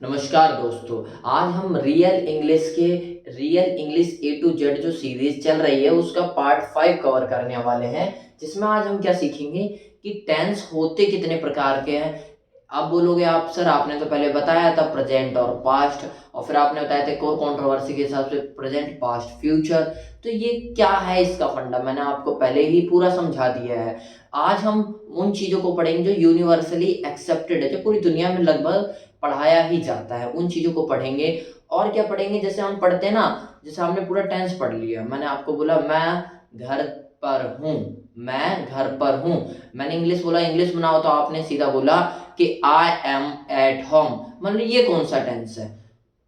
नमस्कार दोस्तों। आज हम real English A to Z जो सीरीज चल रही है उसका पार्ट 5 कवर करने वाले हैं, जिसमें आज हम क्या सीखेंगे कि टेंस होते कितने प्रकार के हैं। आप बोलोगे आप सर आपने तो पहले बताया था प्रेजेंट और पास्ट, और फिर आपने बताया था कोर कंट्रोवर्सी के हिसाब से प्रेजेंट पास्ट फ्यूचर। तो ये क्या है इसका फंडा, मैंने आपको पहले ही पूरा समझा दिया है। आज हम उन चीजों को पढ़ेंगे जो यूनिवर्सली एक्सेप्टेड है, जो पूरी दुनिया में लगभग पढ़ाया ही जाता है, उन चीजों को पढ़ेंगे। और क्या पढ़ेंगे, जैसे हम पढ़ते हैं ना, जैसे हमने पूरा टेंस पढ़ लिया, मैंने आपको बोला मैं घर पर हूँ, मैं घर पर हूँ। मैंने इंग्लिश बोला, इंग्लिश बनाओ, तो आपने सीधा बोला कि आई एम एट होम। मतलब ये कौन सा टेंस है?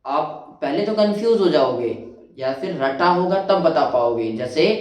आप पहले तो कंफ्यूज हो जाओगे, या फिर रटा होगा तब बता पाओगे। जैसे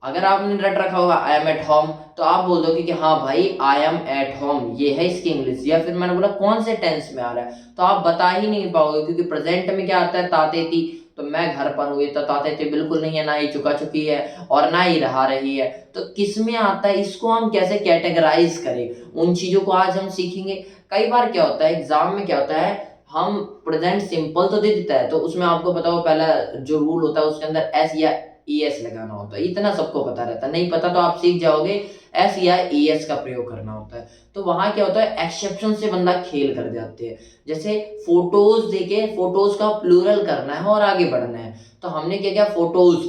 अगर आपने रट रखा होगा आई एम एट होम, तो आप बोल दोगे कि हाँ भाई आई एम एट होम, ये है इसकी इंग्लिश। या फिर मैंने बोला कौन से टेंस में आ रहा है, तो आप बता ही नहीं पाओगे, क्योंकि प्रेजेंट में क्या आता है ताते ती। तो मैं घर पर हूँ, तो ताते ती बिल्कुल नहीं है, ना ही चुका चुकी है और ना ही रहा रही है। तो किस में आता है, इसको हम कैसे कैटेगराइज करें, उन चीजों को आज हम सीखेंगे। कई बार क्या होता है एग्जाम में, क्या होता है हम प्रेजेंट सिंपल तो दे देता है, तो उसमें आपको पता हो पहला जो रूल होता है उसके अंदर एस या ईएस लगाना होता है। इतना सबको पता रहता है, नहीं पता तो आप सीख जाओगे एस या ईएस का प्रयोग करना होता है। तो वहां क्या होता है एक्सेप्शन से बंदा खेल कर जाते हैं। जैसे फोटोज देके फोटोज का प्लूरल करना है और आगे बढ़ना है, तो हमने क्या किया फोटोज,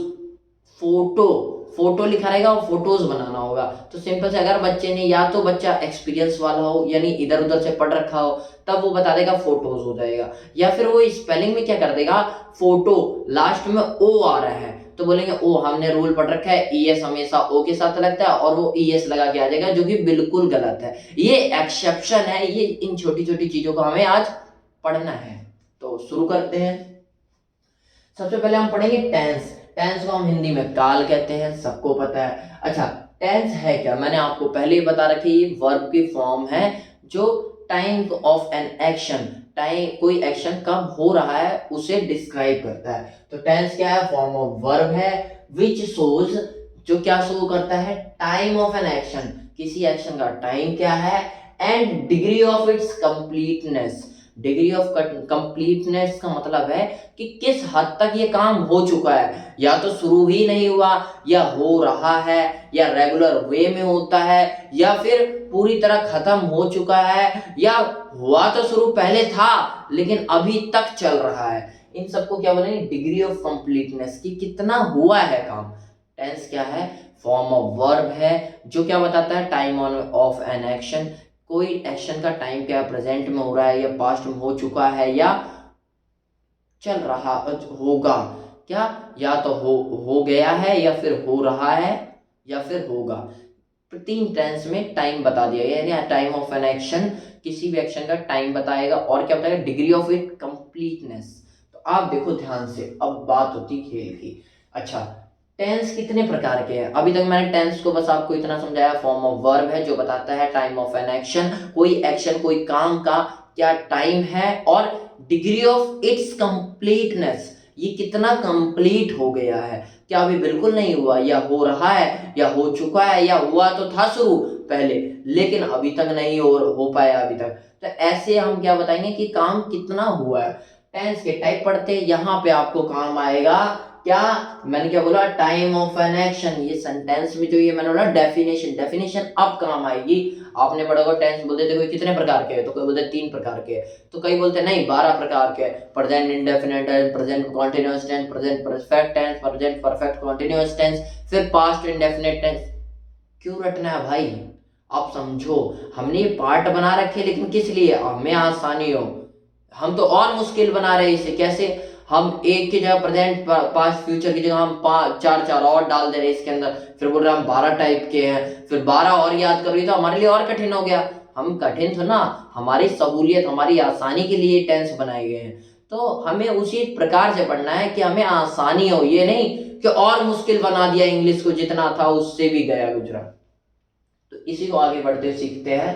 फोटो फोटो लिखा रहेगा और फोटोज बनाना होगा। तो सिंपल से अगर बच्चे ने, या तो बच्चा एक्सपीरियंस वाला हो यानी इधर उधर से पढ़ रखा हो, तब वो बता देगा फोटोज हो जाएगा। या फिर वो स्पेलिंग में क्या कर देगा, फोटो लास्ट में ओ आ रहा है तो बोलेंगे ओ, हमने रूल पढ़ रखा है ईएस हमेशा ओ के साथ लगता है, और वो ईएस लगा के आ जाएगा, जो कि बिल्कुल गलत है। ये एक्सेप्शन है। ये इन छोटी छोटी चीजों को हमें आज पढ़ना है। तो शुरू करते हैं। सबसे पहले हम पढ़ेंगे टेंस। टेंस को हम हिंदी में काल कहते हैं, सबको पता है। अच्छा, टेंस है क्या, मैंने आपको पहले ही बता रखी, ये वर्ब की फॉर्म है जो time of an action, time कोई एक्शन कब हो रहा है उसे डिस्क्राइब करता है। तो टेंस क्या है, फॉर्म ऑफ वर्ब है विच शोज, जो क्या शो करता है, टाइम ऑफ एन एक्शन, किसी एक्शन का टाइम क्या है, and degree of its completeness. Degree of completeness का मतलब है कि किस हद तक ये काम हो चुका है, या तो शुरू ही नहीं हुआ, या हो रहा है, या रेगुलर वे में होता है, या फिर पूरी तरह खत्म हो चुका है, या हुआ तो शुरू पहले था लेकिन अभी तक चल रहा है। इन सबको क्या बोलेंगे, डिग्री ऑफ कंप्लीटनेस, कि कितना हुआ है काम। टेंस क्या है, फॉर्म ऑफ वर्ब है जो क्या बताता है, टाइम ऑफ एन एक्शन, कोई एक्शन का टाइम क्या प्रेजेंट में हो रहा है, या पास्ट में हो चुका है, या चल रहा होगा। क्या, या तो हो गया है, या फिर हो रहा है, या फिर होगा। तो तीन टेंस में टाइम बता दिया गया, यानी टाइम ऑफ एन एक्शन, किसी भी एक्शन का टाइम बताएगा, और क्या बताएगा, डिग्री ऑफ इट कंप्लीटनेस। तो आप देखो ध्यान से, अब बात होती खेल की। अच्छा, टेंस कितने प्रकार के हैं, अभी तक मैंने टेंस को बस आपको इतना समझाया, फॉर्म ऑफ वर्ब है जो बताता है टाइम ऑफ एन एक्शन, कोई एक्शन कोई काम का क्या टाइम है, और डिग्री ऑफ इट्स कंप्लीटनेस, ये कितना कंप्लीट हो गया है, क्या अभी बिल्कुल नहीं हुआ, या हो रहा है, या हो चुका है, या हुआ तो था शुरू पहले लेकिन अभी तक नहीं हो पाया अभी तक। तो ऐसे हम क्या बताएंगे कि काम कितना हुआ है। टेंस के टाइप पढ़ते, यहाँ पे आपको काम आएगा क्या, मैंने क्या बोला, टाइम ऑफ एन एक्शन। ये सेंटेंस में जो ये मैंने बोला डेफिनेशन, डेफिनेशन अब काम आएगी। आपने पढ़ा होगा टेंस बोलते थे कोई कितने प्रकार के, तो कोई बोलते 3 प्रकार के, तो कई बोलते नहीं 12 प्रकार के, present indefinite tense, present continuous tense, present perfect tense, present perfect continuous tense, फिर पास्ट इंडेफिनिट टेंस। क्यों रटना है भाई, आप समझो, हमने ये पार्ट बना रखे लेकिन किस लिए, हमें आसानी हो। हम तो और मुश्किल बना रहे हैं इसे, कैसे, हम एक की जगह प्रेजेंट पास्ट फ्यूचर की जगह हम चार चार और डाल दे रहे हैं इसके अंदर, फिर बोल रहे हम 12 टाइप के हैं, फिर 12 और याद कर रही, तो हमारे लिए और कठिन हो गया। हम कठिन तो ना, हमारी सहूलियत हमारी आसानी के लिए टेंस बनाए गए हैं। तो हमें उसी प्रकार से पढ़ना है कि हमें आसानी हो, ये नहीं कि और मुश्किल बना दिया, इंग्लिश को जितना था उससे भी गया गुजरा। तो इसी को आगे बढ़ते हुए सीखते हैं।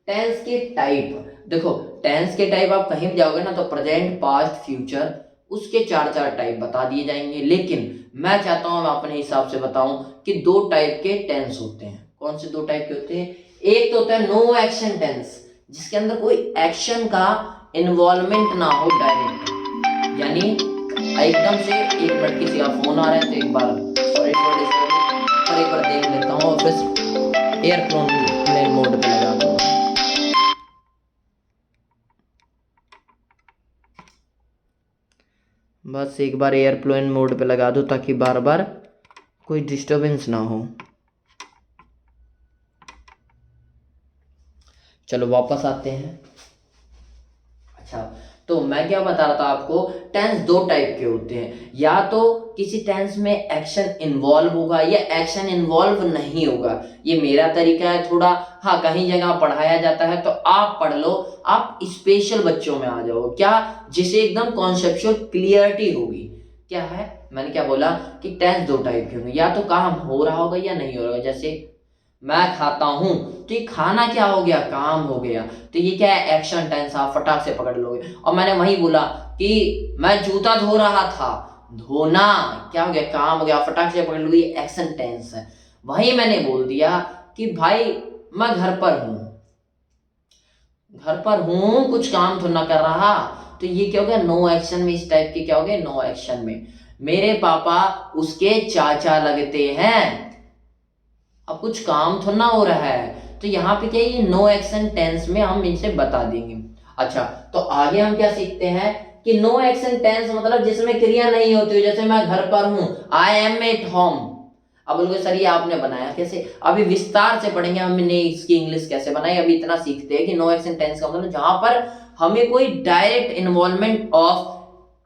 टेंस के टाइप देखो, टेंस के टाइप आप कहीं भी जाओगे ना, तो प्रेजेंट पास्ट फ्यूचर उसके चार चार टाइप बता दिए जाएंगे, लेकिन मैं चाहता हूं मैं अपने हिसाब से बताऊं कि 2 टाइप के टेंस होते हैं। कौन से 2 टाइप के होते हैं, एक तो होता है नो एक्शन टेंस, जिसके अंदर कोई एक्शन का इन्वॉल्वमेंट ना हो डायरेक्ट, यानी एकदम से 1 मिनट किसी का फोन आ रहा है तो एक बार सॉरी फॉर डिस्टर्बिंग, पर एक बार देख लेता हूँ और फिर एयरप्लेन मोड पे लगा दूंगा। बस एक बार एयरप्लेन मोड पे लगा दो ताकि बार बार कोई डिस्टरबेंस ना हो। चलो वापस आते हैं। अच्छा, तो मैं क्या बता रहा था आपको, टेंस दो टाइप के होते हैं, या तो किसी टेंस में एक्शन इन्वॉल्व होगा या एक्शन इन्वॉल्व नहीं होगा। ये मेरा तरीका है थोड़ा, हाँ कहीं जगह पढ़ाया जाता है तो आप पढ़ लो, आप स्पेशल बच्चों में आ जाओ क्या, जिसे एकदम कॉन्सेप्चुअल क्लियरिटी होगी। क्या है, मैंने क्या बोला कि टेंस दो टाइप के होंगे, या तो काम हो रहा होगा या नहीं हो रहा होगा। जैसे मैं खाता हूं, तो ये खाना क्या हो गया, काम हो गया, तो ये क्या है, एक्शन टेंस, आप फटाक से पकड़ लोगे। और मैंने वही बोला कि मैं जूता धो रहा था, धोना क्या हो गया, काम हो गया, फटाक से पकड़ लोगे, एक्शन टेंस है। वही मैंने बोल दिया कि भाई मैं घर पर हूं, घर पर हूं, कुछ काम तो ना कर रहा, तो ये क्या हो गया, नो एक्शन में। इस टाइप के क्या हो गए, नो एक्शन में। मेरे पापा उसके चाचा लगते हैं, अब कुछ काम तो ना हो रहा है, तो यहाँ पे क्या है, ये नो एक्शन टेंस में हम इनसे बता देंगे। अच्छा, तो आगे हम क्या सीखते हैं कि नो एक्शन टेंस मतलब जिसमें क्रिया नहीं होती हो, जैसे मैं घर पर हूं, आई एम एट होम। अब बोलोगे सर ये आपने बनाया कैसे, अभी विस्तार से पढ़ेंगे हमने इसकी इंग्लिश कैसे बनाई। अभी इतना सीखते हैं कि नो एक्शन टेंस का मतलब जहां पर हमें कोई direct involvement of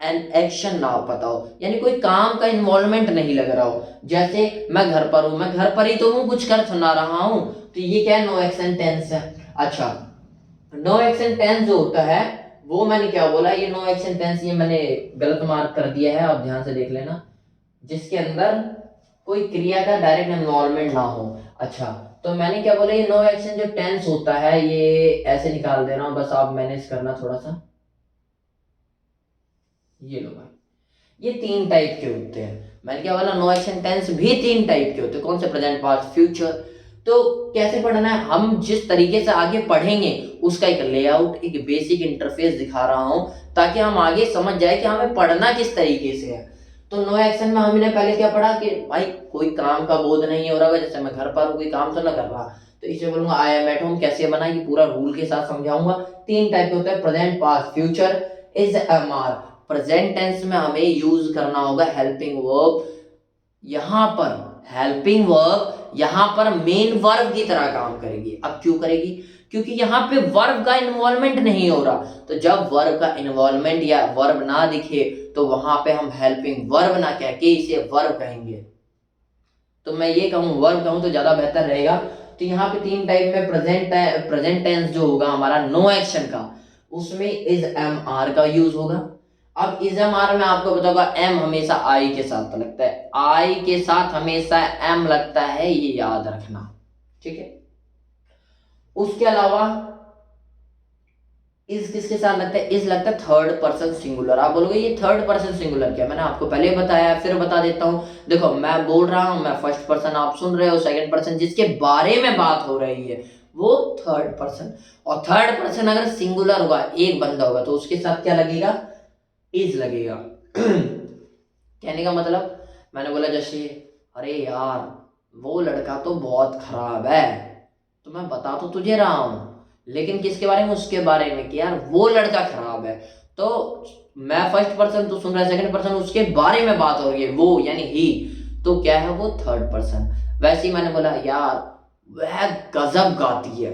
an action ना हो पता हो, यानी कोई काम का इन्वॉल्वमेंट नहीं लग रहा हो। जैसे मैं घर पर हूं, मैं घर पर ही तो हूं, कुछ कर सुना रहा हूं, तो ये क्या है, नो एक्शन टेंस है। अच्छा, नो एक्शन टेंस जो होता है वो मैंने क्या बोला, ये नो एक्शन टेंस, ये मैंने गलत मार्क कर दिया है, आप ध्यान से देख लेना, जिसके अंदर कोई क्रिया का डायरेक्ट इन्वॉल्वमेंट ना हो। अच्छा, तो मैंने क्या बोला, ये नो एक्शन जो टेंस होता है, ये ऐसे निकाल दे रहा हूं, बस आप मैनेज करना थोड़ा सा। ये लो भाई, ये 3 टाइप के होते हैं। मैंने क्या बोला, नो एक्शन टेंस भी 3 टाइप के होते हैं। कौन से, प्रेजेंट, पास्ट, फ्यूचर। तो कैसे पढ़ना है, हम जिस तरीके से आगे पढ़ेंगे उसका एक लेआउट, एक बेसिक इंटरफेस दिखा रहा हूं, ताकि हम आगे समझ जाए कि हमें पढ़ना किस तरीके से है। तो नो एक्शन में हमने पहले क्या पढ़ा कि भाई कोई काम का बोध नहीं हो रहा है, जैसे मैं घर पर हूं, कोई काम तो ना कर रहा, तो इसे बोलूंगा आई एम एट होम। कैसे बना, ये पूरा रूल के साथ समझाऊंगा। 3 टाइप के होते हैं, present, past, future, is am are. Present tense में हमें यूज करना होगा हेल्पिंग वर्ब। यहां पर हेल्पिंग वर्ब यहां पर मेन वर्ब की तरह काम करेगी। अब क्यों करेगी, क्योंकि यहां पे वर्ब का इन्वॉल्वमेंट नहीं हो रहा, तो जब वर्ब का इन्वॉल्वमेंट या वर्ब ना दिखे तो वहां पे हम हेल्पिंग वर्ब ना कह के इसे वर्ब कहेंगे। तो मैं ये कहूं, वर्ब कहूं तो ज्यादा बेहतर रहेगा। तो यहाँ पे 3 टाइप में प्रेजेंट टेंस जो होगा हमारा नो एक्शन का, उसमें इज एम आर का यूज होगा। अब इज एम आर में आपको बताऊंगा, एम हमेशा आई के साथ लगता है, आई के साथ हमेशा एम लगता है, ये याद रखना, ठीक है। उसके अलावा इज किसके साथ लगता है, इज लगता है थर्ड पर्सन सिंगुलर। आप बोलोगे ये थर्ड पर्सन सिंगुलर क्या, मैंने आपको पहले बताया, फिर बता देता हूं। देखो मैं बोल रहा हूं, मैं फर्स्ट पर्सन, आप सुन रहे हो सेकंड पर्सन, जिसके बारे में बात हो रही है वो थर्ड पर्सन। और थर्ड पर्सन अगर सिंगुलर होगा, एक बंदा होगा, तो उसके साथ क्या लगेगा, इज लगेगा। कहने का मतलब, मैंने बोला जैसे अरे यार वो लड़का तो बहुत खराब है, तो मैं बता तो तुझे रहा हूं, लेकिन किसके बारे में, उसके बारे में, कि यार वो लड़का खराब है। तो मैं फर्स्ट पर्सन, तो सुन रहा है सेकंड पर्सन, उसके बारे में बात हो रही है, वो यानी ही, तो क्या है वो थर्ड पर्सन। वैसे ही मैंने बोला यार वह गजब गाती है,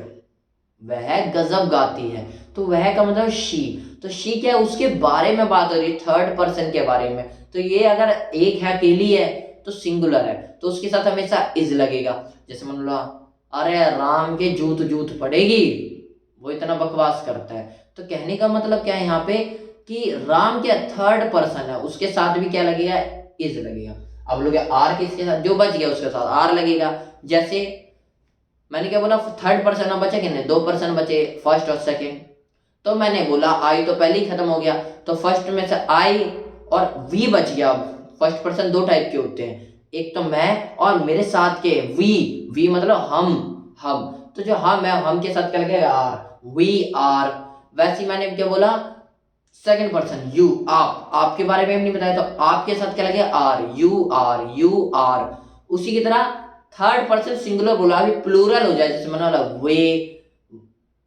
वह गजब गाती है, तो वह का मतलब शी, तो शी क्या है, उसके बारे में बात हो रही है, थर्ड पर्सन के बारे में। तो ये अगर एक है, अकेली है, तो सिंगुलर है, तो उसके साथ हमेशा इज लगेगा। जैसे मान लो, अरे राम के जूत जूत पड़ेगी, वो इतना बकवास करता है, तो कहने का मतलब क्या है यहाँ पे कि राम क्या थर्ड पर्सन है, उसके साथ भी क्या लगेगा, इज लगेगा। अब लोग आर किसके साथ, जो बच गया उसके साथ आर लगेगा। जैसे मैंने क्या बोला, थर्ड पर्सन में बचे कितने, 2 पर्सन बचे, फर्स्ट और सेकंड। तो मैंने बोला आई तो पहले ही खत्म हो गया, तो फर्स्ट में से आई और वी बच गया। अब फर्स्ट पर्सन 2 टाइप के होते हैं, एक तो मैं और मेरे साथ के वी, वी मतलब हम, तो जो हम है, हम के साथ क्या लगेगा आर, वी आर। वैसे ही मैंने क्या बोला, सेकंड पर्सन यू, आप, आपके बारे में नहीं बताया तो आपके साथ क्या लगेगा, are, you are, you are. उसी की तरह थर्ड पर्सन सिंगुलर बोला, अभी प्लूरल हो जाए, जैसे मैंने बोला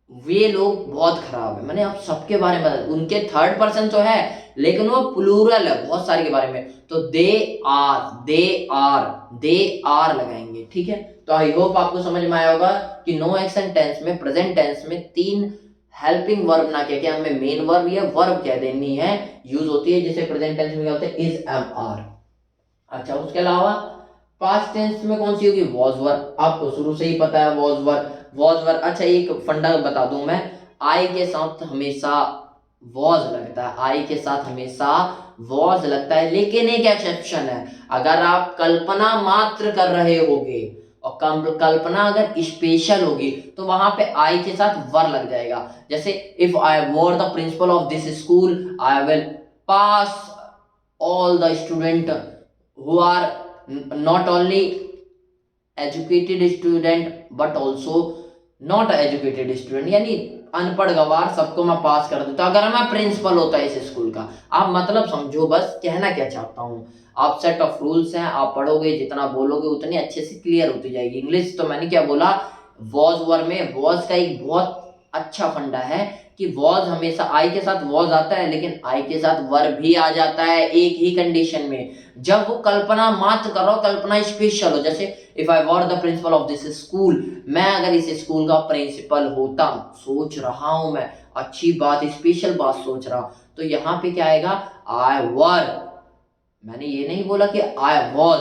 वे लोग बहुत खराब है, मैंने आप सबके बारे में, उनके थर्ड पर्सन तो है लेकिन वो प्लूरल है बहुत सारे के बारे में, तो दे आर लगाएंगे। ठीक है, तो आई होप आपको समझ में आया होगा कि नो एक्शन टेंस में, प्रेजेंट टेंस में 3 हेल्पिंग वर्ब ना कह के हमें मेन वर्ब या वर्ब कह देनी है, यूज होती है, जिसे प्रेजेंट टेंस में क्या होता है, इज, एम, आर। अच्छा, उसके अलावा पास्ट टेंस में कौन सी होगी, वॉज वर, आपको शुरू से ही पता है वॉज वर, वॉज वर। अच्छा, एक फंडा बता दूं मैं, आई के साथ हमेशा वॉज लगता है, आई के साथ हमेशा वॉज लगता है, लेकिन एक एक्सेप्शन है, अगर आप कल्पना मात्र कर रहे होगे और कल्पना अगर स्पेशल होगी तो वहां पे आई के साथ वर लग जाएगा। जैसे if I were the principle of this school I will pass all the student who are not only educated student but also not educated student, यानी अनपढ़ गवार सबको मैं पास कर देता अगर मैं प्रिंसिपल होता इस स्कूल का। आप मतलब समझो, बस कहना क्या चाहता हूँ, आप सेट ऑफ रूल्स हैं, आप पढ़ोगे जितना बोलोगे उतनी अच्छे से क्लियर होती जाएगी इंग्लिश। तो मैंने क्या बोला, वॉज वर में वॉज का एक बहुत अच्छा फंडा है कि वॉज हमेशा आई के साथ वॉज आता है, लेकिन आई के साथ वर भी आ जाता है एक ही कंडीशन में, जब वो कल्पना मात्र कर रहा हो, कल्पना स्पेशल हो। जैसे if I were the principle of this school, मैं अगर इस स्कूल का प्रिंसिपल होता, सोच रहा हूं मैं, अच्छी बात, स्पेशल बात सोच रहा, तो यहाँ पे क्या आएगा, आई वर। मैंने ये नहीं बोला कि आई वॉज,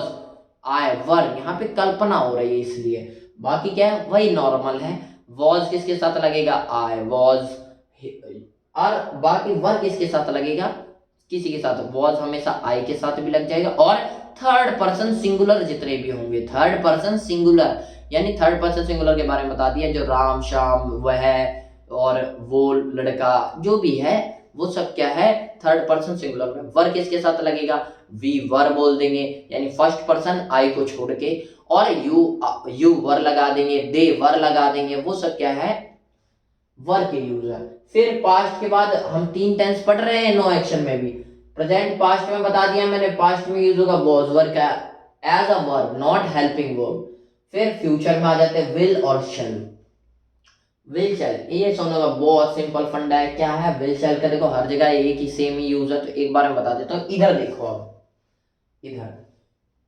आई वर, यहाँ पे कल्पना हो रही है इसलिए, बाकी क्या है वही नॉर्मल है। वॉज किसके साथ लगेगा, आई वॉज, और बाकी वर किसके साथ लगेगा, किसी के साथ, वॉज हमेशा आई के साथ भी लग जाएगा, और थर्ड पर्सन सिंगुलर जितने भी होंगे, थर्ड पर्सन सिंगुलर, यानी थर्ड पर्सन सिंगुलर के बारे में बता दिया, जो राम, श्याम, वह और वो लड़का जो भी है वो सब क्या है, थर्ड पर्सन सिंगुलर में। वर किसके साथ लगेगा, वी वर बोल देंगे, यानी फर्स्ट पर्सन आई को छोड़ के, और यू वर लगा देंगे, दे वर लगा देंगे, वो सब क्या है, वर के यूज है। फिर पास्ट के बाद हम 3 टेंस पढ़ रहे हैं नो एक्शन में भी। प्रेजेंट पास्ट में बता दिया मैंने, पास्ट में यूज होगा वॉज वर का as a verb, not helping verb. फिर फ्यूचर में आ जाते हैं विल और शैल। विल शैल ये सुनो का बहुत सिंपल फंडा है, क्या है विल शैल का, देखो हर जगह एक ही सेम ही यूज है, तो एक बार मैं बता देता हूँ। इधर देखो, अब इधर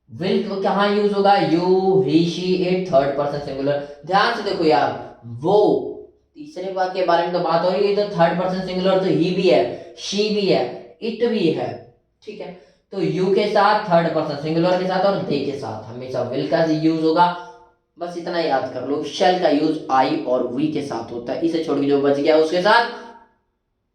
विल तो कहाँ यूज होगा, you, he, she, it, third person singular. ध्यान से देखो यार, वो तीसरे बार के बारे में तो बात हो रही है, तो थर्ड पर्सन सिंगुलर, तो ही भी है, शी भी है, इट भी है। ठीक है, तो यू के साथ थर्ड पर्सन सिंगुलर के साथ और दे के साथ हमेशा विल का यूज होगा, बस इतना याद कर लो। शेल का यूज आई और वी के साथ होता है, इसे छोड़ के जो बच गया उसके साथ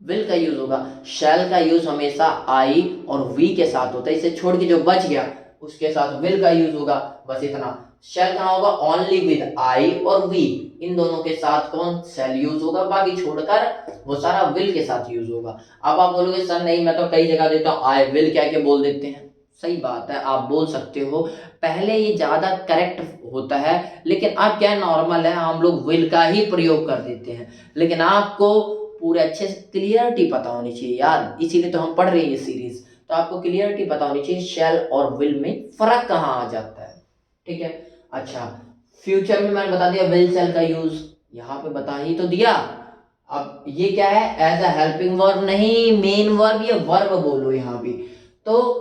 विल का यूज होगा। शेल का यूज हमेशा आई और वी के साथ होता है, इसे छोड़ के जो बच गया उसके साथ विल का यूज होगा, बस इतना। शेल कहाँ होगा, ओनली विद आई और वी, इन दोनों के साथ कौन, शेल यूज होगा, बाकी छोड़कर वो सारा विल के साथ यूज होगा। अब आप बोलोगे सर नहीं, मैं तो कई जगह देता हूँ आई विल क्या के बोल देते हैं, सही बात है आप बोल सकते हो, पहले ये ज्यादा करेक्ट होता है, लेकिन अब क्या नॉर्मल है हम लोग विल का ही प्रयोग कर देते हैं, लेकिन आपको पूरे अच्छे से क्लियरिटी पता होनी चाहिए यार, इसीलिए तो हम पढ़ रहे हैं ये सीरीज, तो आपको क्लियरिटी पता होनी चाहिए शेल और विल में फर्क कहाँ आ जाता है। ठीक है, अच्छा फ्यूचर में मैंने बता दिया विल शेल का यूज, यहाँ पे बता ही तो दिया। अब ये क्या है, एज अ हेल्पिंग वर्ब नहीं, मेन वर्ब या वर्ब बोलो यहाँ पे। तो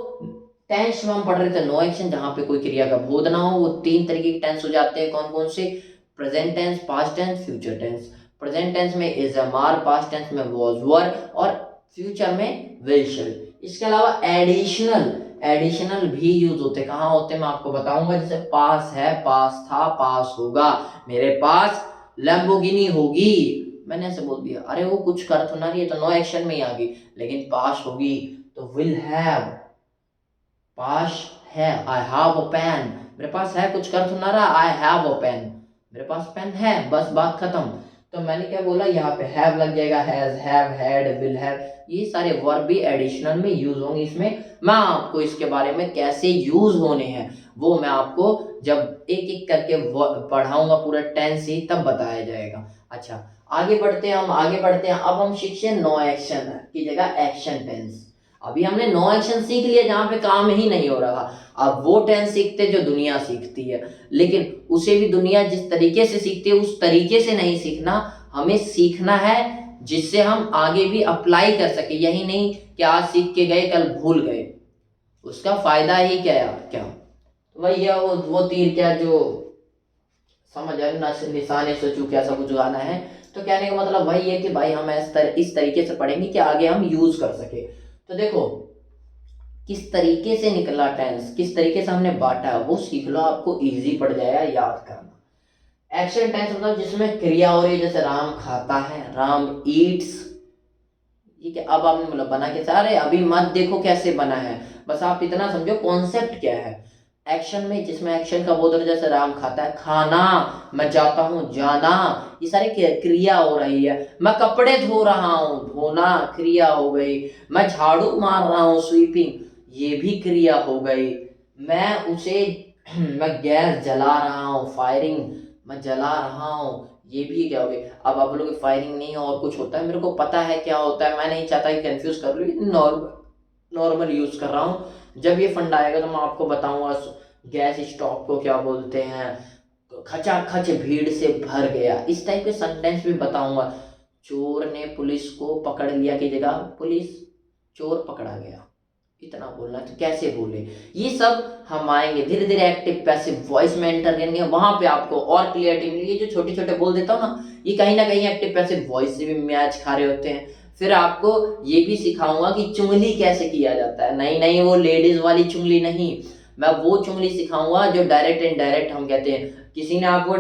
टेंस में हम पढ़ रहे थे नो एक्शन, जहां पे कोई क्रिया का बोध ना हो, वो 3 तरीके के टेंस हो जाते हैं, कौन कौन से, present tense, past tense, future tense. Present tense में is, am, are, past tense में वॉज, वर, और फ्यूचर में विल, शैल। इसके अलावा एडिशनल भी यूज होते हैं, कहाँ होते हैं मैं आपको बताऊंगा, जैसे पास है, पास था, पास होगा, मेरे पास लैम्बोर्गिनी होगी, मैंने ऐसे बोल दिया, अरे वो कुछ कर तो ना रही है, तो नो एक्शन में ही आ गई, लेकिन पास होगी तो विल हैव, पास है, आई हैव अ पेन, मेरे पास है, कुछ कर तो ना रहा, आई हैव अ पेन, मेरे पास पेन है, बस बात खत्म। तो मैंने क्या बोला, यहाँ पे हैव लग जाएगा, has, have, had, will have, ये सारे वर्ब भी एडिशनल में यूज होंगे। इसमें मैं आपको इसके बारे में कैसे यूज होने हैं वो मैं आपको जब एक एक करके पढ़ाऊंगा पूरा टेंस ही, तब बताया जाएगा। अच्छा, आगे बढ़ते हैं, अब हम सीखते हैं नो एक्शन की जगह एक्शन टेंस। अभी हमने नो एक्शन सीख लिया जहां पे काम ही नहीं हो रहा, अब वो टेंस सीखते जो दुनिया सीखती है, लेकिन उसे भी दुनिया जिस तरीके से सीखती है उस तरीके से नहीं सीखना, हमें सीखना है जिससे हम आगे भी अप्लाई कर सके। यही नहीं कि आज सीख के गए कल भूल गए, उसका फायदा ही क्या। तो वही है वो तीर क्या जो समझ आए ना, निशाने से चूक ऐसा कुछ गाना है। तो कहने का मतलब वही है कि भाई हम इस तरीके से पढ़ेंगे कि आगे हम यूज कर सके। तो देखो किस तरीके से निकला टेंस, किस तरीके से हमने बांटा वो सीख लो, आपको इजी पड़ जाएगा याद करना। एक्शन टेंस मतलब जिसमें क्रिया हो रही है, जैसे राम खाता है, राम ईट्स, ठीक है। अब आपने मतलब बना के सारे, अभी मत देखो कैसे बना है, बस आप इतना समझो कॉन्सेप्ट क्या है। एक्शन में जिसमें एक्शन का बोध, जैसे राम खाता है, खाना, मैं जाता हूँ, जाना, ये सारी क्रिया हो रही है। मैं कपड़े धो रहा हूँ, धोना क्रिया हो गई। मैं झाड़ू मार रहा हूँ, स्वीपिंग, ये भी क्रिया हो गई। मैं गैस जला रहा हूँ, फायरिंग, मैं जला रहा हूँ, ये भी क्या हो गई। अब आप लोग फायरिंग नहीं और कुछ होता है, मेरे को पता है क्या होता है, मैं नहीं चाहता कि कंफ्यूज कर लूँ, नॉर्मल यूज कर रहा हूँ। जब ये फंड आएगा तो मैं आपको बताऊंगा गैस स्टॉक को क्या बोलते हैं, खचाखच भीड़ से भर गया, इस टाइप के सेंटेंस भी बताऊंगा। चोर ने पुलिस को पकड़ लिया की जगह पुलिस चोर पकड़ा गया, इतना बोलना है। तो कैसे बोले, ये सब हम आएंगे धीरे धीरे। एक्टिव पैसिव वॉइस में एंटर करेंगे, वहां पे आपको और क्लियरिटी मिलेगी। जो छोटे छोटे बोल देता हूँ ना, ये कहीं ना कहीं एक्टिव पैसिव वॉइस से भी मैच खा रहे होते हैं। फिर आपको ये भी सिखाऊंगा कि चुंगली कैसे किया जाता है। नहीं नहीं, वो लेडीज वाली चुंगली नहीं, मैं वो चुंगली सिखाऊंगा जो डायरेक्ट इनडायरेक्ट हम कहते हैं। किसी ने आपको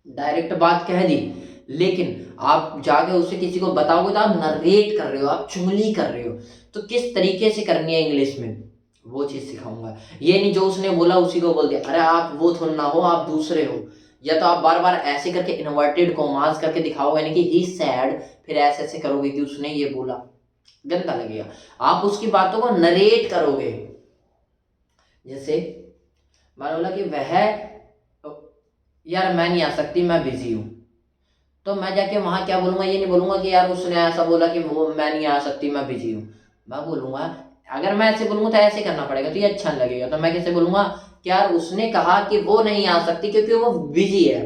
डायरेक्ट बात कह दी, लेकिन आप जाके उसे किसी को बताओगे तो आप नरेट कर रहे हो, आप चुगली कर रहे हो। तो किस तरीके से करनी है इंग्लिश में, वो चीज सिखाऊंगा। ये नहीं जो उसने बोला उसी को बोल दिया, अरे आप वो थोड़ा ना हो, आप दूसरे हो। या तो आप बार बार ऐसे करके इन्वर्टेड कॉमास करके दिखाओगे, यानी कि ही सैड, फिर ऐसे ऐसे करोगे कि उसने ये बोला, गंदा लगेगा। आप उसकी बातों को नरेट करोगे। जैसे मान बोला कि वह, यार मैं नहीं आ सकती, मैं बिजी हूं, तो मैं जाके वहां क्या बोलूंगा, ये नहीं बोलूंगा कि यार उसने ऐसा बोला कि वो मैं नहीं आ सकती, मैं बिजी हूँ। मैं बोलूंगा, अगर मैं ऐसे बोलूंगा तो ऐसे करना पड़ेगा, तो ये अच्छा नहीं लगेगा। तो मैं कैसे बोलूंगा कि यार उसने कहा कि वो नहीं आ सकती क्योंकि वो बिजी है।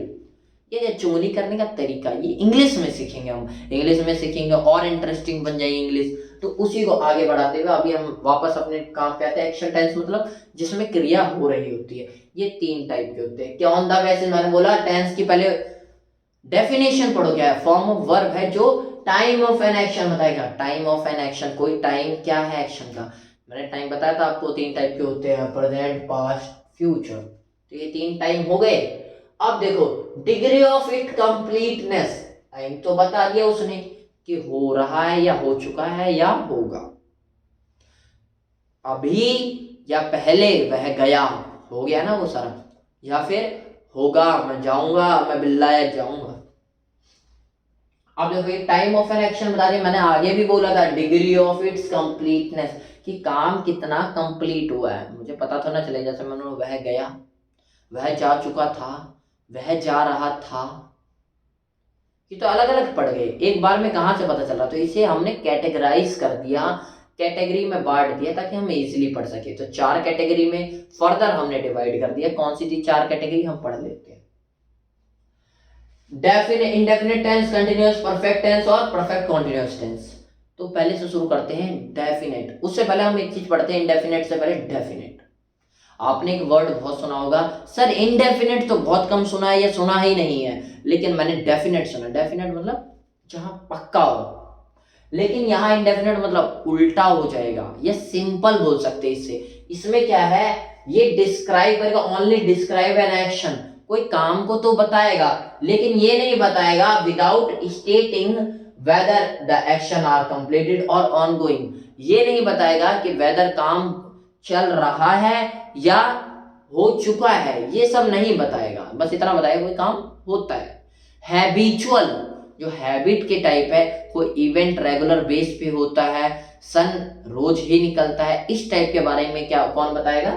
ये चुगली करने का तरीका, ये इंग्लिश में सीखेंगे हम, इंग्लिश में सीखेंगे और इंटरेस्टिंग बन जाएगी इंग्लिश। तो उसी को आगे बढ़ाते हुए अभी हम वापस अपने काम पे आते हैं। एक्शन टेंस मतलब जिसमें क्रिया हो रही होती है। ये 3 टाइप के होते हैं। क्या ऑन द बेसिस, मैंने बोला टेंस की पहले डेफिनेशन पढ़ो, क्या है, फॉर्म ऑफ वर्ब है जो टाइम ऑफ एन एक्शन बताएगा। टाइम ऑफ एन एक्शन, कोई टाइम क्या है एक्शन का, मैंने टाइम बताया था आपको 3 टाइप के होते हैं, प्रेजेंट, पास्ट, फ्यूचर। तो ये 3 टाइम हो गए। अब देखो degree of it completeness, time तो बता दिया उसने कि हो रहा है या हो चुका है या होगा। अभी या पहले वह गया, हो गया ना वो सारा, या फिर होगा, मैं जाऊंगा, मैं बिल्लाया जाऊंगा। अब देखो ये टाइम ऑफ एन एक्शन बता दिया। मैंने आगे भी बोला था डिग्री ऑफ इट्स कंप्लीटनेस, कि काम कितना कंप्लीट हुआ है, मुझे पता तो ना चले। जैसे मैंने वह गया, वह जा चुका था, वह जा रहा था, ये तो अलग अलग पड़ गए, एक बार में कहां से पता चला। तो इसे हमने कैटेगराइज कर दिया, कैटेगरी में बांट दिया ताकि हम इजीली पढ़ सके। तो 4 कैटेगरी में फर्दर हमने डिवाइड कर दिया। कौन सी थी 4 कैटेगरी, हम पढ़ लेते हैं। Definite, indefinite tense, continuous perfect tense और परफेक्ट कॉन्टिन्यूअस टेंस। तो पहले से शुरू करते हैं डेफिनेट। उससे पहले हम एक चीज पढ़ते हैं, इंडेफिनेट से पहले डेफिनेट। आपने एक वर्ड बहुत सुना होगा, सर इनडेफिनेट तो बहुत कम सुना है या सुना ही नहीं है, लेकिन मैंने डेफिनेट सुना। डेफिनेट मतलब जहां पक्का हो, लेकिन यहां इंडेफिनेट मतलब उल्टा हो जाएगा, या सिंपल बोल सकते हैं इससे। इसमें क्या है, ये डिस्क्राइब करेगा, ओनली डिस्क्राइब एन एक्शन, कोई काम को तो बताएगा, लेकिन ये नहीं बताएगा without stating whether the action are completed और ऑनगोइंग। ये नहीं बताएगा कि वेदर काम चल रहा है या हो चुका है, ये सब नहीं बताएगा, बस इतना बताएगा कोई काम होता है। हैबिचुअल, जो हैबिट के टाइप है, कोई इवेंट रेगुलर बेस पे होता है, सन रोज ही निकलता है, इस टाइप के बारे में क्या कौन बताएगा,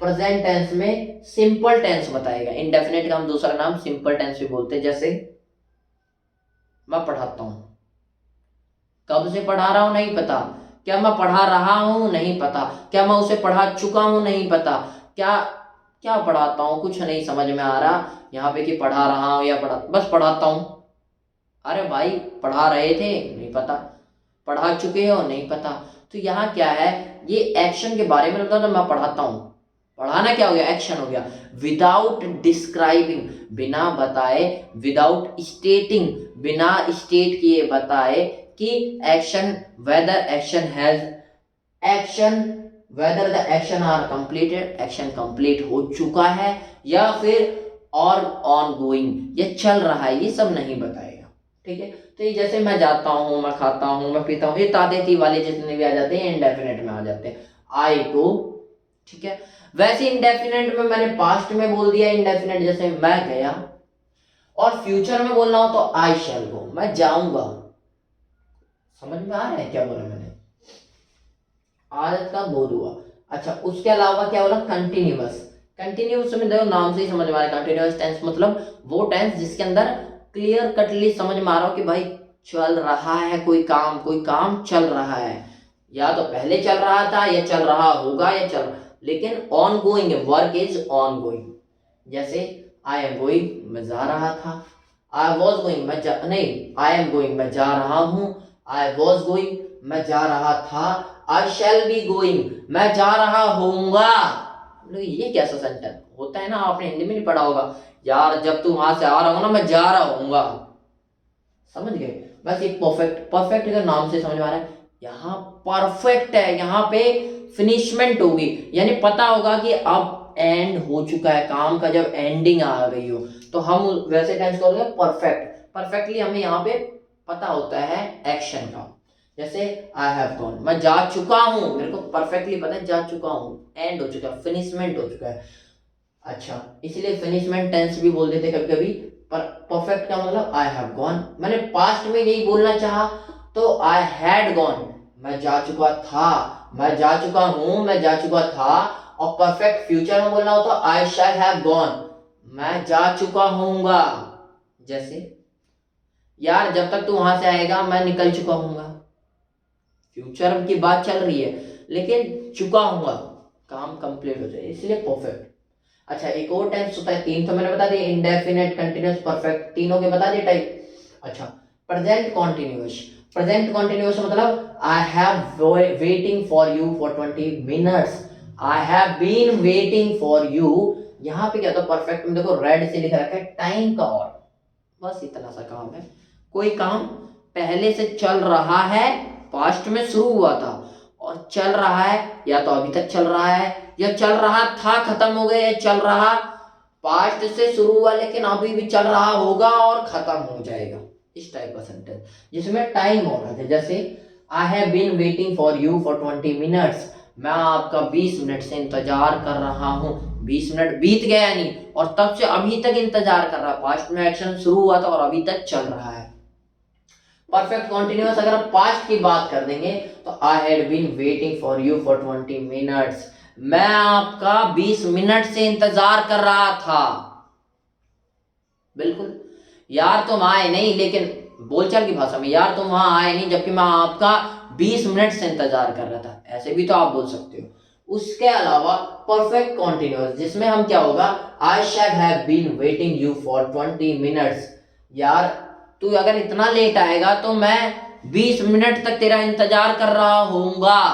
प्रेजेंट टेंस में सिंपल टेंस बताएगा। इंडेफिनिट का हम दूसरा नाम सिंपल टेंस भी बोलते हैं। जैसे मैं पढ़ाता हूं, कब से पढ़ा रहा हूं नहीं पता, क्या मैं पढ़ा रहा हूं नहीं पता, क्या मैं उसे पढ़ा चुका हूं नहीं पता, क्या क्या पढ़ाता हूं कुछ नहीं समझ में आ रहा यहाँ पे कि पढ़ा रहा हूं या बस पढ़ाता हूं। अरे भाई पढ़ा रहे थे नहीं पता, पढ़ा चुके हो नहीं पता। तो यहाँ क्या है, ये एक्शन के बारे में मतलब मैं पढ़ाता हूँ, पढ़ाना क्या हो गया, एक्शन हो गया। विदाउट डिस्क्राइबिंग, बिना बताए, विदाउट स्टेटिंग, बिना स्टेट किए बताए कि action, whether action has action, whether the action are completed, action complete हो चुका है या फिर और ऑन गोइंग, ये चल रहा है, ये सब नहीं बताएगा। ठीक है, तो ये जैसे मैं जाता हूँ, मैं खाता हूँ, मैं पीता हूँ, ये तादेती वाले जितने भी आ जाते हैं इंडेफिनेट में आ जाते हैं। आई गो, ठीक है। वैसे इंडेफिनेट में मैंने पास्ट में बोल दिया इंडेफिनेट, जैसे मैं गया, और फ्यूचर में बोलना हो तो आई शैल गो, मैं जाऊंगा। समझ में आ रहा है क्या बोला मैंने, आदत का बोध हुआ। अच्छा, उसके अलावा क्या बोला, कंटिन्यूअस। कंटिन्यूअस में देखो नाम से ही समझ में आ रहा है, कंटिन्यूअस टेंस मतलब वो टेंस जिसके अंदर क्लियर कटली समझ में आ रहा हो कि भाई चल रहा है कोई काम चल रहा है, या तो पहले चल रहा था या चल रहा होगा या चल, लेकिन on going, work is on going. जैसे आई एम गोइंग, मैं जा रहा था, आई वॉज गोइंग, नहीं, आई एम गोइंग, मैं जा रहा हूं, आई वॉज गोइंग, मैं जा रहा था, आई शैल बी गोइंग, मैं जा रहा होऊंगा। ये कैसा सेंटेंस होता है ना, आपने हिंदी में नहीं पढ़ा होगा यार, जब तू वहां से आ रहा हो ना मैं जा रहा होऊंगा, समझ गए। बस एक परफेक्ट, परफेक्ट का नाम से समझ में आ रहा है, यहाँ परफेक्ट है, यहाँ पे फिनिशमेंट होगी, यानी पता होगा कि अब एंड हो चुका है काम का, जब एंडिंग आ गई हो तो हम वैसे टेंस को परफेक्ट। परफेक्टली हमें यहाँ पे पता होता है एक्शन का। जैसे आई हैव गॉन, मैं जा चुका हूं, मेरे को परफेक्टली पता है जा चुका हूं, एंड हो चुका है, फिनिशमेंट हो चुका है। अच्छा, इसलिए फिनिशमेंट टेंस भी बोल देते कभी कभी। पर परफेक्ट का मतलब आई हैव गॉन, मैंने पास्ट में यही बोलना चाहा तो आई हैड गॉन, मैं जा चुका था, मैं जा चुका हूं, मैं जा चुका था। और परफेक्ट फ्यूचर में बोलना हो तो आई शैल हैव गॉन, मैं जा चुका हूंगा। जैसे यार जब तक तू वहां से आएगा मैं निकल चुका हूंगा, फ्यूचर की बात चल रही है लेकिन चुका हूंगा, काम कंप्लीट हो जाए, इसलिए परफेक्ट। अच्छा, एक और टेंस होता है, तीन तो मैंने बता दिया, इंडेफिनेट, कंटीन्यूअस, परफेक्ट, तीनों के बता दिए टाइप। अच्छा, प्रेजेंट कॉन्टिन्यूअस। प्रेजेंट कॉन्टिन्यूअस मतलब I have waiting for you for 20 minutes, I have been waiting for you. यहाँ पे क्या था, परफेक्ट में देखो रेड से लिख रखा है टाइम का, और बस इतना सा काम है। कोई काम पहले से चल रहा है, पास्ट में शुरू हुआ था और चल रहा है, या तो अभी तक चल रहा है, या चल रहा था खत्म हो गया, या चल रहा पास्ट से शुरू हुआ लेकिन अभी भी चल रहा होगा और खत्म हो जाएगा, इस टाइप का सेंटेंस जिसमें टाइम होना चाहिए। जैसे I have been waiting for you for 20 minutes, मैं आपका 20 मिनट से इंतजार कर रहा हूँ। 20 मिनट बीत गया नहीं, और तब से अभी तक इंतजार कर रहा है, पास्ट में एक्शन शुरू हुआ था और अभी तक चल रहा है। परफेक्ट कॉन्टिन्यूअस अगर आप पास्ट की बात कर देंगे तो I had been waiting for you for 20 minutes, मैं आपका 20 मिनट से इंतजार कर रहा था। बिल्कुल, यार तुम आए नहीं, लेकिन बोलचाल की भाषा में यार तुम वहां आए नहीं जबकि मैं आपका 20 मिनट से इंतजार कर रहा था, ऐसे भी तो आप बोल सकते हो। उसके अलावा परफेक्ट कॉन्टिन्यूअस जिसमें हम क्या होगा, I shall have been waiting you for 20 minutes, यार तू अगर इतना लेट आएगा तो मैं 20 मिनट तक तेरा इंतजार कर रहा होऊंगा।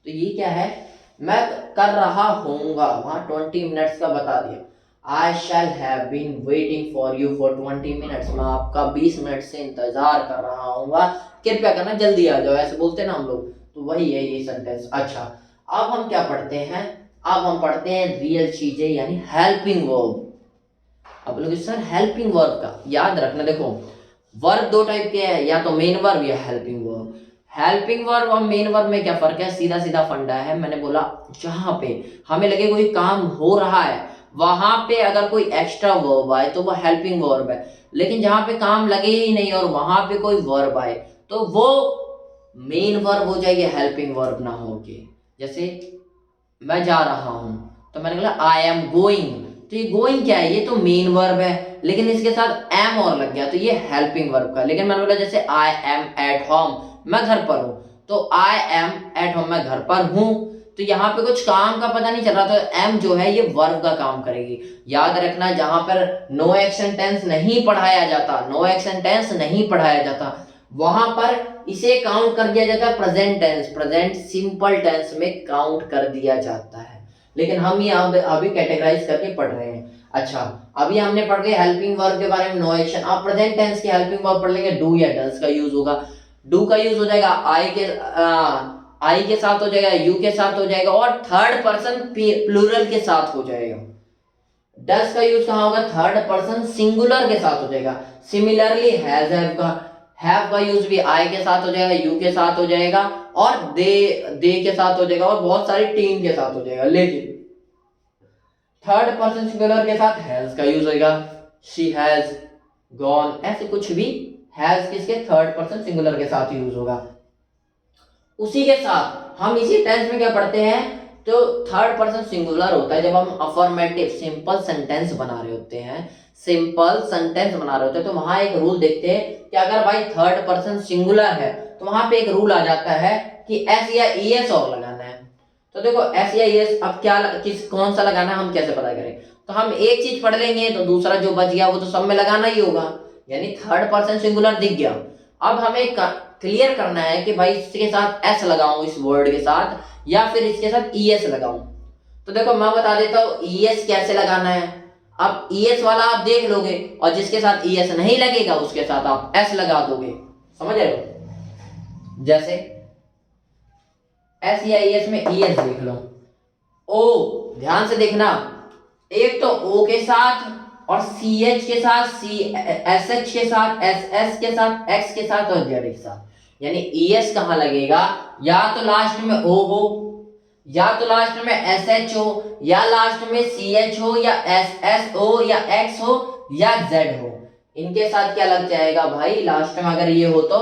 तो ये क्या है, मैं कर रहा होऊंगा, वहां 20 मिनट्स का बता दिया। I shall have been waiting for you for 20 minutes, मैं आपका 20 मिनट से इंतजार कर रहा होऊंगा, कृपया करना जल्दी आ जाओ, ऐसे बोलते ना हम लोग, तो वही है ये सेंटेंस। अच्छा, अब हम क्या पढ़ते हैं, अब हम पढ़ते हैं रियल चीजें यानी हेल्पिंग वर्ब। अब लोग सर हेल्पिंग वर्ब का याद रखना, देखो वर्ब दो टाइप के हैं, या तो मेन वर्ब या हेल्पिंग वर्ब। हेल्पिंग वर्ब और मेन वर्ब में क्या फर्क है, सीधा सीधा फंडा है। मैंने बोला जहां पे हमें लगे कोई काम हो रहा है वहां पे अगर कोई एक्स्ट्रा वर्ब आए तो वो हेल्पिंग वर्ब है, लेकिन जहां पे काम लगे ही नहीं और वहां पे कोई वर्ब आए तो वो मेन वर्ब हो जाएगी, हेल्पिंग वर्ब ना होके। जैसे मैं जा रहा हूं, तो मैंने बोला आई एम गोइंग, तो ये गोइंग क्या है, ये तो मेन वर्ब है, लेकिन इसके साथ एम और लग गया तो ये हेल्पिंग वर्ब का। लेकिन मैंने बोला जैसे आई एम एट होम, मैं घर पर हूं, तो आई एम एट होम, मैं घर पर हूं, तो यहाँ पे कुछ काम का पता नहीं चल रहा, तो एम जो है ये वर्ब का काम करेगी। याद रखना जहां पर नो एक्शन टेंस नहीं पढ़ाया जाता, नो एक्शन टेंस नहीं पढ़ाया जाता, वहां पर इसे काउंट कर दिया जाता है present tense, present simple tense में काउंट कर दिया जाता है। लेकिन हम ये अभी कैटेगराइज करके पढ़ रहे हैं। अच्छा, अभी हमने पढ़ लिया हेल्पिंग वर्ब के बारे में, नो एक्शन। अब प्रेजेंट टेंस की हेल्पिंग वर्ब पढ़ लेंगे, डू या डज का यूज होगा। डू का यूज हो जाएगा आई के साथ हो जाएगा, यू के साथ हो जाएगा, और थर्ड पर्सन प्लूरल के साथ हो जाएगा। डज का यूज कहां होगा, थर्ड पर्सन सिंगुलर के साथ हो जाएगा। सिमिलरली हैव का यूज भी आई के साथ हो जाएगा, यू के साथ हो जाएगा, और दे के साथ हो जाएगा, और बहुत सारी टीम के साथ हो जाएगा। लेकिन थर्ड पर्सन सिंगुलर के साथ हैज का यूज होगा, शी हैज गॉन, ऐसे कुछ भी हैज किसके, थर्ड पर्सन सिंगुलर के साथ यूज होगा। उसी के साथ हम इसी टेंस में क्या पढ़ते हैं, तो थर्ड पर्सन सिंगुलर होता है जब हम अफर्मेटिव सिंपल सेंटेंस बना रहे होते हैं, सिंपल सेंटेंस बना रहे होते हैं, तो वहां एक रूल देखते हैं कि अगर भाई थर्ड पर्सन सिंगुलर है तो वहां पे एक रूल आ जाता है कि एस या ईएस और लगाना है। तो देखो एस या ईएस अब क्या कौन सा लगाना है हम कैसे पता करें, तो हम एक चीज पढ़ लेंगे तो दूसरा जो बच गया वो तो सब में लगाना ही होगा, यानी थर्ड पर्सन सिंगुलर दिख गया। अब हमें क्लियर करना है कि भाई इसके साथ एस लगाऊं इस वर्ड के साथ, या फिर इसके साथ ईएस लगाऊं। तो देखो मैं बता देता हूं ईएस कैसे लगाना है। अब ईएस वाला आप देख लोगे, और जिसके साथ ईएस नहीं लगेगा उसके साथ आप एस लगा दोगे, समझ रहे हो। जैसे एस या ईएस में ईएस देख लो, ओ ध्यान से देखना, एक तो ओ के साथ और सी एच के साथ, सी एस एच के साथ, एस एस के साथ, एक्स के साथ और जेड के साथ, यानी ईएस कहां लगेगा, या तो लास्ट में ओ हो, या तो लास्ट में एस एच हो, या लास्ट में सी एच हो, या एस एस हो, या एक्स हो, या जेड हो। इनके साथ क्या लग जाएगा भाई, लास्ट में अगर ये हो तो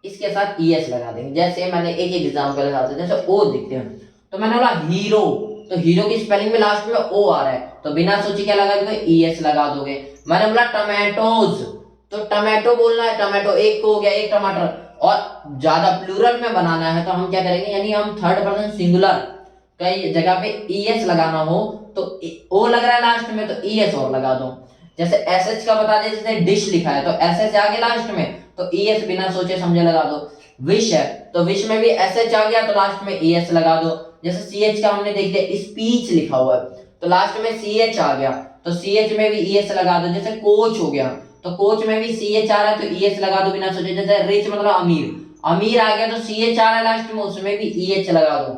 इसके साथ ईएस लगा देंगे। जैसे मैंने एक एग्जांपल लगाता हूं, जैसे ओ दिखते हैं तो मैंने बोला हीरो, तो हीरो की स्पेलिंग में लास्ट में ओ आ रहा है, तो बिना सोचे क्या लगा दोगे, ईएस लगा दोगे। मैंने बोला टमाटोज, तो टमाटो बोलना है, टमाटो एक को हो गया, एक टमाटर, और ज्यादा प्लूरल में बनाना है तो हम क्या करेंगे, यानी हम थर्ड पर्सन सिंगुलर कई जगह पे ईएस लगाना हो तो ओ लग रहा है लास्ट में तो ईएस और लगा दो। जैसे एसएच का बता दे, जैसे डिश लिखा है तो एसएच आगे लास्ट में तो ईएस बिना सोचे समझे लगा दो। विश है तो विश में भी एसएच आ गया तो लास्ट में ईएस लगा दो। जैसे सीएच का हमने देख लिया, स्पीच लिखा हुआ है तो लास्ट में सीएच आ गया तो सीएच में भी ईएस लगा दो। जैसे कोच हो गया तो कोच में भी सीएच आ रहा है तो ईएस लगा दो बिना सोचे। जैसे रिच मतलब अमीर, अमीर आ गया तो सीएच आ रहा है लास्ट में, उसमें भी ईएच लगा दो।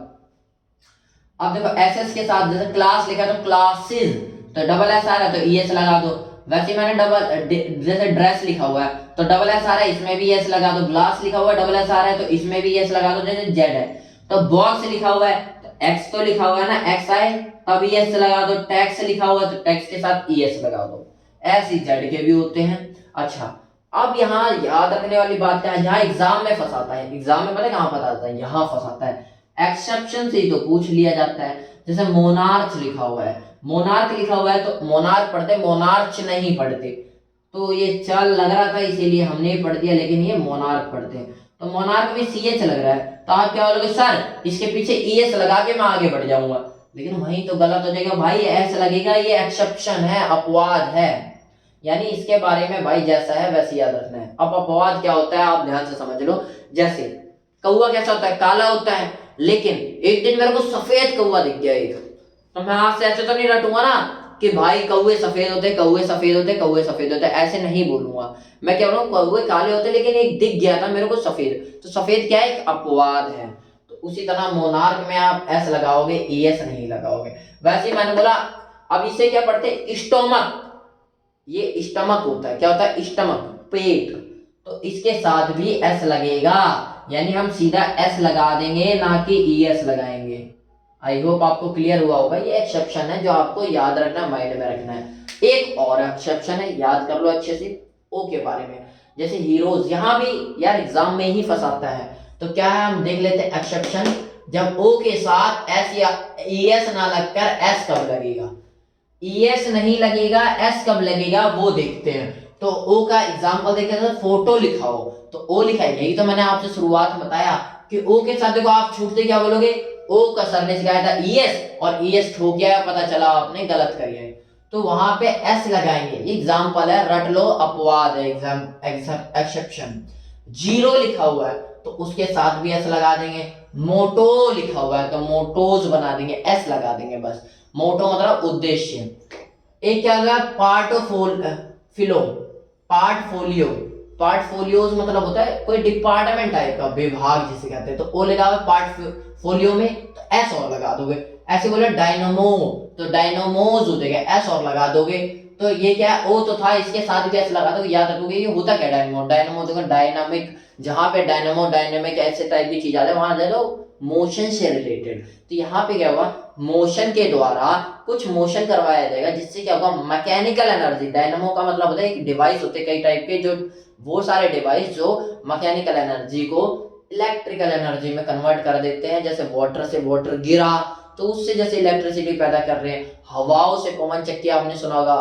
अब देखो एसएस के साथ जैसे क्लास लिखा तो क्लासेस, तो डबल एस आ रहा है तो ईएस लगा दो। वैसे मैंने जैसे ड्रेस लिखा हुआ है तो डबल एस आ रहा है, इसमें भी एस लगा दो। ग्लास लिखा हुआ है डबल एस आ रहा है तो इसमें भी एस लगा दो। जैसे जेड है तो बॉक्स लिखा हुआ है तो एक्स तो लिखा हुआ है ना, एक्स आए तब ईएस लगा दो। टैक्स लिखा हुआ है तो टैक्स के साथ ईएस लगा दो। ऐसे जेड के भी होते हैं। अच्छा, अब यहाँ याद रखने वाली बात क्या है, जहाँ एग्जाम में फंसाता है, एग्जाम में पता है कहाँ फंसाता है, यहाँ फंसाता है। एक्सेप्शन से ही तो पूछ लिया जाता है। जैसे मोनार्च लिखा हुआ है, मोनार्क लिखा हुआ है तो मोनार्क पढ़ते, मोनार्च नहीं पढ़ते। तो ये चल लग रहा था इसीलिए हमने पढ़ दिया, लेकिन ये मोनार्क पढ़ते हैं। तो मोनार्क में सीएच लग रहा है तो आप क्या बोलोगे, सर इसके पीछे ईएस लगा के मैं आगे बढ़ जाऊंगा, लेकिन वही तो गलत हो जाएगा भाई, एस लगेगा, ये एक्सेप्शन है, अपवाद है। यानी इसके बारे में भाई जैसा है वैसे याद रखना है। अब अपवाद क्या होता है आप ध्यान से समझ लो। जैसे कौवा कैसा होता है, काला होता है, लेकिन एक दिन मेरे को सफेद कौवा दिख गया एक, तो मैं आपसे ऐसे तो नहीं रटूंगा ना कि भाई कौवे सफेद होते, कौवे सफेद होते, कौवे सफेद होते, ऐसे नहीं बोलूंगा। मैं क्या बोलूँ, कौवे काले होते लेकिन एक दिख गया था मेरे को सफेद, तो सफेद क्या है, एक अपवाद है। तो उसी तरह मोनार्क में आप एस लगाओगे, ईएस नहीं लगाओगे। वैसे ही मैंने बोला अब इसे क्या पढ़ते, स्टोमक, ये स्टमक होता है, क्या होता है, स्टमक, पेट, तो इसके साथ भी एस लगेगा, यानी हम सीधा एस लगा देंगे ना कि ईएस लगाएंगे। आई होप आपको क्लियर हुआ होगा। ये एक्सेप्शन है जो आपको याद रखना, माइंड में रखना है। एक और एक्सेप्शन है, याद कर लो अच्छे से, ओ के बारे में। जैसे हीरोज, यहाँ भी यार एग्जाम में ही फंसाता है, तो क्या है हम देख लेते हैं एक्सेप्शन। जब ओ के साथ एस या ईएस ना लगकर एस कब लगेगा, ईएस नहीं लगेगा, एस कब लगेगा वो देखते हैं। तो ओ का एग्जांपल देखते हैं, फोटो लिखा हो तो ओ लिखा है, यही तो मैंने आपसे शुरुआत में बताया कि ओ के साथ देखो आप छूटते क्या बोलोगे, ओ का सर ने सिखाया था ईएस और ईएस ठोक गया, पता चला आपने गलत कर दिया, तो वहां पे एस लगाएंगे। ये एग्जांपल है, रट लो, अपवाद है, एक्सेप्शन। जीरो लिखा हुआ है तो उसके साथ भी एस लगा देंगे। मोटो लिखा हुआ है तो मोटोज बना देंगे, एस लगा देंगे बस। मोटो मतलब उद्देश्य। एक क्या होगा, फिलो, पार्टफोलियो। पार्टफोलियोज मतलब होता है कोई डिपार्टमेंट टाइप का, विभाग जिसे कहते हैं, तो ओ लगा हुआ पार्टफोलियो में तो एस और लगा दोगे। ऐसे बोले डायनामो तो डायनामोज हो जाएगा, एस और लगा दोगे। तो ये क्या है, ओ तो था, इसके साथ भी एस लगा दोगे, याद रखोगे ये होता क्या डायनामो। डायनामो देखो डायनामिक, जहां पे डायनामो डायनामिक ऐसे टाइप की चीज आते हैं वहां दे दो मोशन से रिलेटेड। तो यहाँ पे क्या हुआ, मोशन के द्वारा कुछ मोशन करवाया जाएगा जिससे क्या होगा, मैकेनिकल एनर्जी। डायनामो का मतलब होता है एक डिवाइस होते हैं कई टाइप के, जो वो सारे डिवाइस जो मैकेनिकल एनर्जी को इलेक्ट्रिकल एनर्जी में कन्वर्ट कर देते हैं। जैसे वाटर से वाटर गिरा तो उससे जैसे इलेक्ट्रिसिटी पैदा कर रहे हैं, हवाओं से पवन चक्की आपने सुना होगा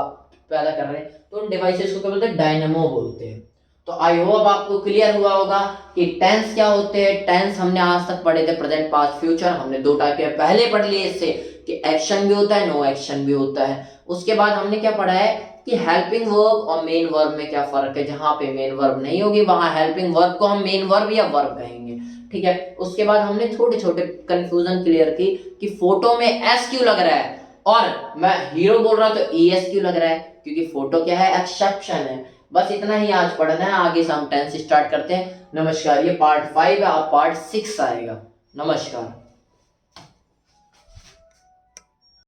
पैदा कर रहे हैं, तो उन डिवाइसेस को क्या बोलते हैं, डायनामो बोलते हैं। तो आई होप आपको क्लियर हुआ होगा कि टेंस क्या होते हैं। टेंस हमने आज तक पढ़े थे प्रेजेंट, पास्ट, फ्यूचर, हमने दो टाइप के पहले पढ़ लिए इससे कि एक्शन भी होता है, नो एक्शन भी होता है। उसके बाद हमने क्या पढ़ा है कि हेल्पिंग वर्ब और मेन वर्ब में क्या फर्क है, जहां पे मेन वर्ब नहीं होगी वहां हेल्पिंग वर्ब को हम मेन वर्ब या वर्ब कहेंगे, ठीक है। उसके बाद हमने छोटे छोटे कंफ्यूजन क्लियर की कि फोटो में एस क्यों लग रहा है और मैं हीरो बोल रहा हूं तो ईएस क्यों लग रहा है, क्योंकि फोटो क्या है, एक्सेप्शन है। बस इतना ही आज पढ़ना है, आगे से हम टेंस स्टार्ट करते हैं। नमस्कार, ये पार्ट 5 है, अब पार्ट 6 आएगा। नमस्कार।